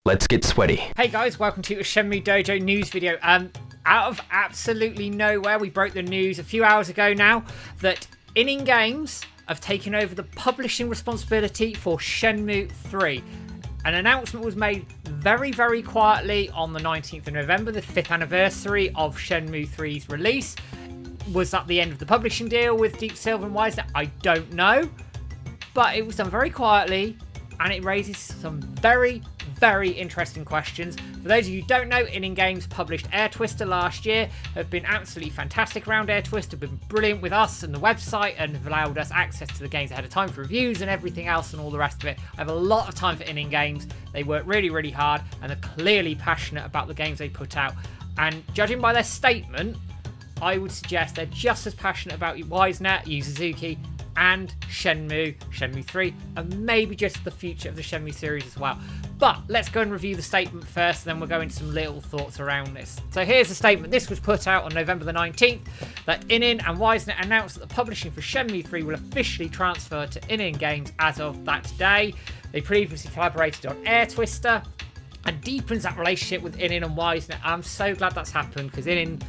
Let's get sweaty. Hey guys, welcome to a Shenmue Dojo news video. Out of absolutely nowhere, we broke the news a few hours ago now that ININ Games have taken over the publishing responsibility for Shenmue III. An announcement was made very, very quietly on the 19th of November, the 5th anniversary of Shenmue III's release. Was that the end of the publishing deal with Deep Silver and Wisner? I don't know. But it was done very quietly, and it raises some very, very interesting questions. For those of you who don't know, ININ Games published Air Twister last year, have been absolutely fantastic around Air Twister, been brilliant with us and the website, and have allowed us access to the games ahead of time for reviews and everything else and all the rest of it. I have a lot of time for ININ Games. They work really, really hard, and they're clearly passionate about the games they put out. And judging by their statement, I would suggest they're just as passionate about Wisner, Yu Suzuki, and Shenmue 3, and maybe just the future of the Shenmue series as well. But let's go and review the statement first, and then we'll go into some little thoughts around this. So here's the statement. This was put out on November the 19th, that ININ and Wisner announced that the publishing for Shenmue 3 will officially transfer to ININ Games as of that day. They previously collaborated on Air Twister, and deepens that relationship with ININ and Wisner. I'm so glad that's happened, because ININ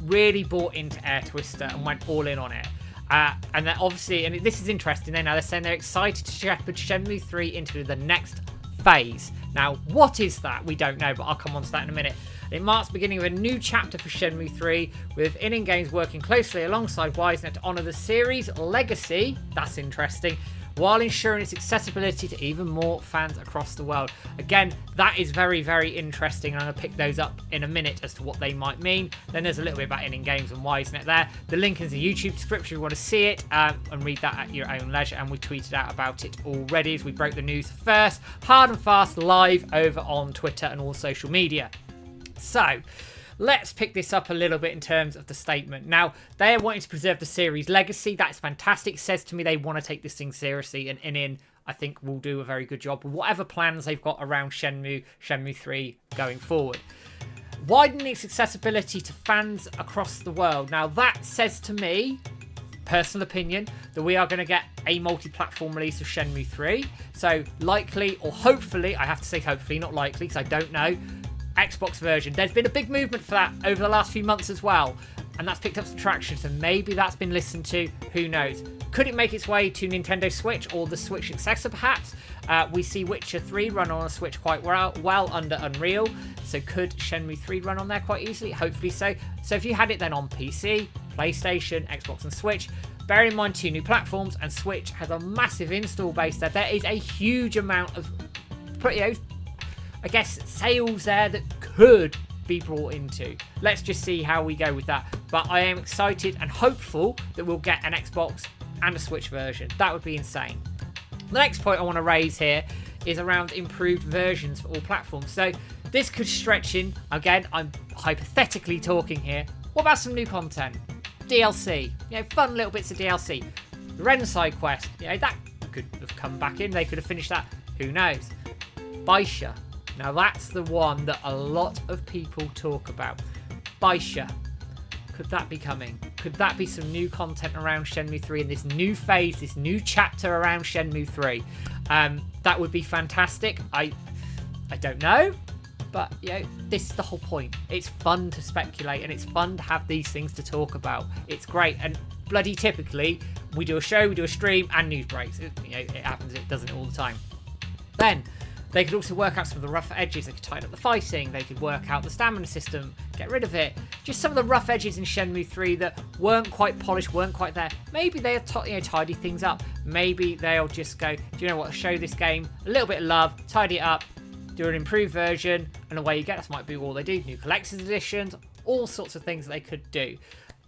really bought into Air Twister and went all in on it. And then obviously, and this is interesting, they're saying they're excited to shepherd Shenmue 3 into the next phase. Now, what is that? We don't know, but I'll come on to that in a minute. It marks the beginning of a new chapter for Shenmue 3, with ININ Games working closely alongside Wisner to honour the series' legacy. That's interesting. While ensuring its accessibility to even more fans across the world. Again, that is very, very interesting, and I'm going to pick those up in a minute as to what they might mean. Then there's a little bit about ININ Games and Wisner there. The link is in the YouTube description if you want to see it, and read that at your own leisure, and we tweeted out about it already as we broke the news first, hard and fast, live over on Twitter and all social media. So, let's pick this up a little bit in terms of the statement. Now, they're wanting to preserve the series' legacy. That's fantastic. It says to me they want to take this thing seriously, and ININ, I think, will do a very good job with whatever plans they've got around Shenmue 3 going forward. Widening its accessibility to fans across the world. Now, that says to me, personal opinion, that we are going to get a multi-platform release of Shenmue 3. So, likely, or hopefully, I have to say hopefully, not likely, because I don't know, Xbox version. There's been a big movement for that over the last few months as well, and that's picked up some traction, so maybe that's been listened to. Who knows? Could it make its way to Nintendo Switch or the Switch successor perhaps? We see Witcher 3 run on a Switch quite well under Unreal, so could Shenmue 3 run on there quite easily? Hopefully so. So if you had it then on PC, PlayStation, Xbox and Switch, bear in mind 2 new platforms, and Switch has a massive install base there. There is a huge amount of I guess sales there that could be brought into. Let's just see how we go with that. But I am excited and hopeful that we'll get an Xbox and a Switch version. That would be insane. The next point I want to raise here is around improved versions for all platforms. So this could stretch in, again, I'm hypothetically talking here. What about some new content? DLC, fun little bits of DLC. The Ren side quest, that could have come back in. They could have finished that. Who knows? Baisha. Now that's the one that a lot of people talk about. Baisha. Could that be coming? Could that be some new content around Shenmue 3 in this new phase, this new chapter around Shenmue 3? That would be fantastic. I don't know, but this is the whole point. It's fun to speculate, and it's fun to have these things to talk about. It's great, and bloody typically we do a show, we do a stream, and news breaks. It happens. It doesn't all the time. Then they could also work out some of the rough edges. They could tighten up the fighting. They could work out the stamina system, get rid of it. Just some of the rough edges in Shenmue 3 that weren't quite polished, weren't quite there. Maybe they'll tidy things up. Maybe they'll just go, do you know what, show this game a little bit of love, tidy it up, do an improved version, and away you get. That might be all they do. New collector's editions, all sorts of things that they could do.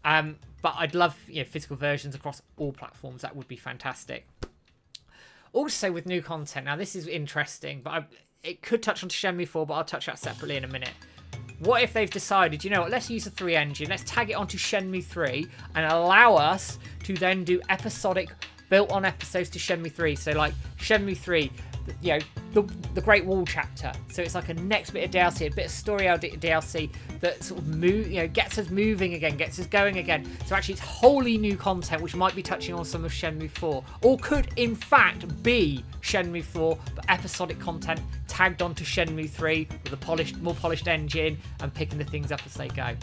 But I'd love physical versions across all platforms. That would be fantastic. Also with new content, now this is interesting, but it could touch on Shenmue 4, but I'll touch that separately in a minute. What if they've decided, you know what, let's use the 3 engine, let's tag it onto Shenmue 3 and allow us to then do episodic built-on episodes to Shenmue 3. So like Shenmue 3, the Great Wall chapter. So it's like a next bit of DLC, a bit of story DLC that sort of gets us moving again, gets us going again. So actually it's wholly new content which might be touching on some of Shenmue 4, or could in fact be Shenmue 4 but episodic content tagged onto Shenmue 3 with a more polished engine and picking the things up as they go.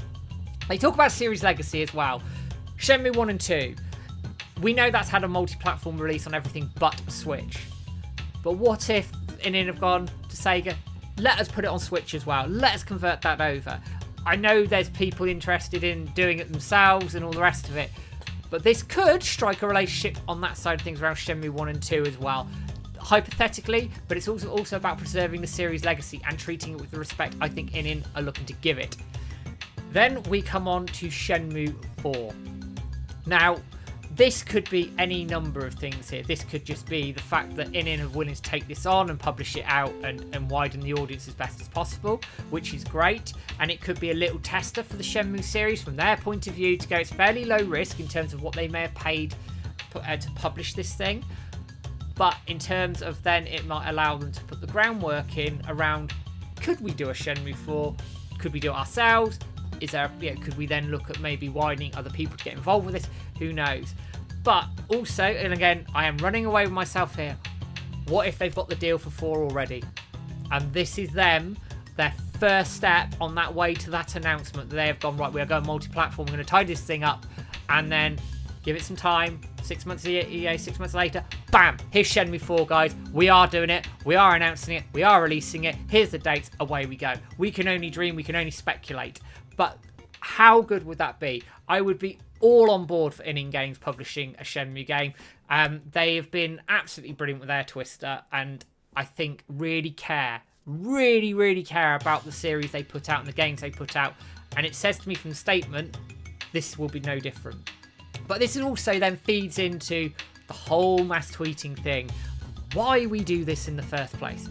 They talk about series legacy as well. Shenmue 1 and 2. We know that's had a multi-platform release on everything but Switch. But what if ININ have gone to Sega, let us put it on Switch as well. Let us convert that over. I know there's people interested in doing it themselves and all the rest of it. But this could strike a relationship on that side of things around Shenmue 1 and 2 as well. Hypothetically, but it's also about preserving the series legacy and treating it with the respect I think ININ are looking to give it. Then we come on to Shenmue 4. Now, this could be any number of things here. This could just be the fact that ININ are willing to take this on and publish it out and widen the audience as best as possible, which is great. And it could be a little tester for the Shenmue series from their point of view to go, it's fairly low risk in terms of what they may have paid to publish this thing. But in terms of then it might allow them to put the groundwork in around, could we do a Shenmue 4? Could we do it ourselves? Could we then look at maybe widening other people to get involved with this? Who knows? But also, and again, I am running away with myself here. What if they've got the deal for 4 already? And this is their first step on that way to that announcement that they have gone, right, we are going multi-platform, we're going to tie this thing up, and then give it some time. 6 months EA, 6 months later, bam, here's Shenmue 4, guys. We are doing it. We are announcing it. We are releasing it. Here's the dates. Away we go. We can only dream. We can only speculate. But how good would that be? I would be all on board for ININ Games publishing a Shenmue game. They have been absolutely brilliant with their Twister, and I think really care about the series they put out and the games they put out. And it says to me from the statement, this will be no different. But this also then feeds into the whole mass tweeting thing. Why we do this in the first place.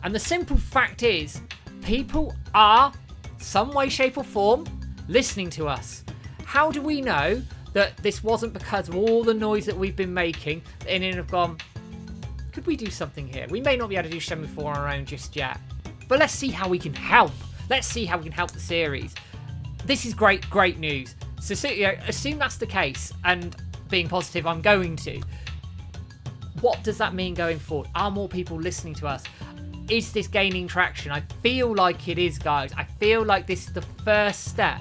And the simple fact is, people are, some way, shape or form, listening to us. How do we know that this wasn't because of all the noise that we've been making that ININ have gone, could we do something here? We may not be able to do Shenmue 4 on our own just yet, but let's see how we can help. Let's see how we can help the series. This is great news. So assume that's the case, and being positive, I'm going to. What does that mean going forward? Are more people listening to us? Is this gaining traction? I feel like it is, guys. I feel like this is the first step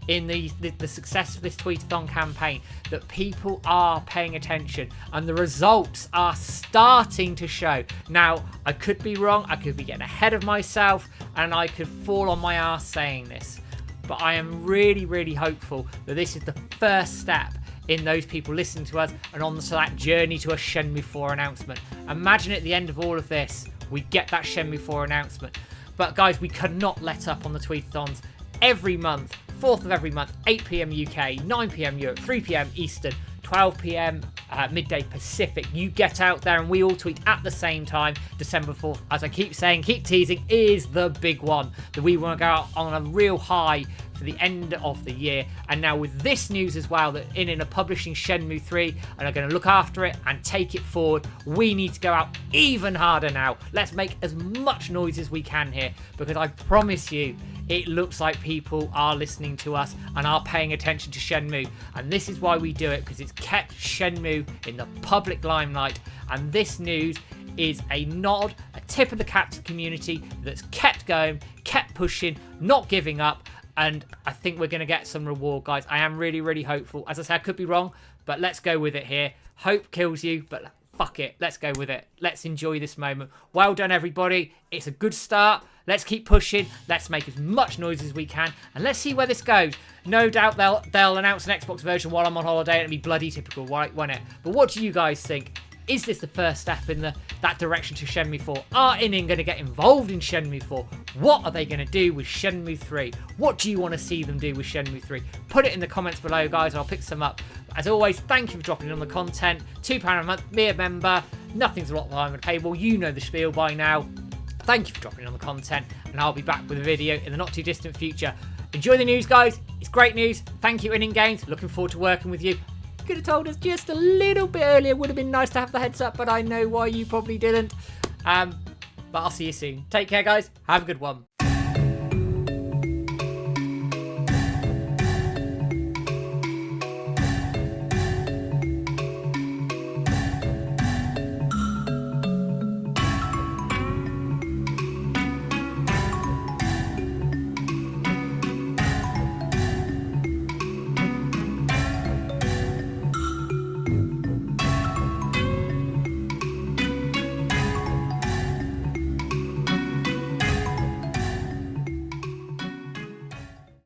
in the success of this tweetathon campaign, that people are paying attention and the results are starting to show. Now, I could be wrong. I could be getting ahead of myself and I could fall on my ass saying this. But I am really hopeful that this is the first step in those people listening to us and on to that journey to a Shenmue 4 announcement. Imagine at the end of all of this, we get that Shenmue 4 announcement. But guys, we cannot let up on the tweetathons. Every month, 4th of every month, 8 PM UK, 9 PM Europe, 3 PM Eastern, 12 PM midday Pacific. You get out there and we all tweet at the same time. December 4th, as I keep saying, keep teasing, is the big one that we want to go out on a real high for the end of the year. And now with this news as well, that ININ are publishing Shenmue 3 and are going to look after it and take it forward, we need to go out even harder now. Let's make as much noise as we can here, because I promise you, it looks like people are listening to us and are paying attention to Shenmue. And this is why we do it, because it's kept Shenmue in the public limelight. And this news is a nod, a tip of the cap to the community that's kept going, kept pushing, not giving up. And I think we're going to get some reward, guys. I am really hopeful. As I said, I could be wrong, but let's go with it here. Hope kills you, but fuck it. Let's go with it. Let's enjoy this moment. Well done, everybody. It's a good start. Let's keep pushing. Let's make as much noise as we can. And let's see where this goes. No doubt they'll announce an Xbox version while I'm on holiday. And it'll be bloody typical, right? Won't it? But what do you guys think? Is this the first step in that direction to Shenmue 4? Are ININ going to get involved in Shenmue 4? What are they going to do with Shenmue 3? What do you want to see them do with Shenmue 3? Put it in the comments below, guys, and I'll pick some up. As always, thank you for dropping in on the content. £2 a month, be a member. Nothing's a lot behind the paywall. You know the spiel by now. Thank you for dropping in on the content, and I'll be back with a video in the not too distant future. Enjoy the news, guys. It's great news. Thank you, ININ Games. Looking forward to working with you. Could have told us just a little bit earlier. Would have been nice to have the heads up, but I know why you probably didn't. But I'll see you soon. Take care, guys. Have a good one.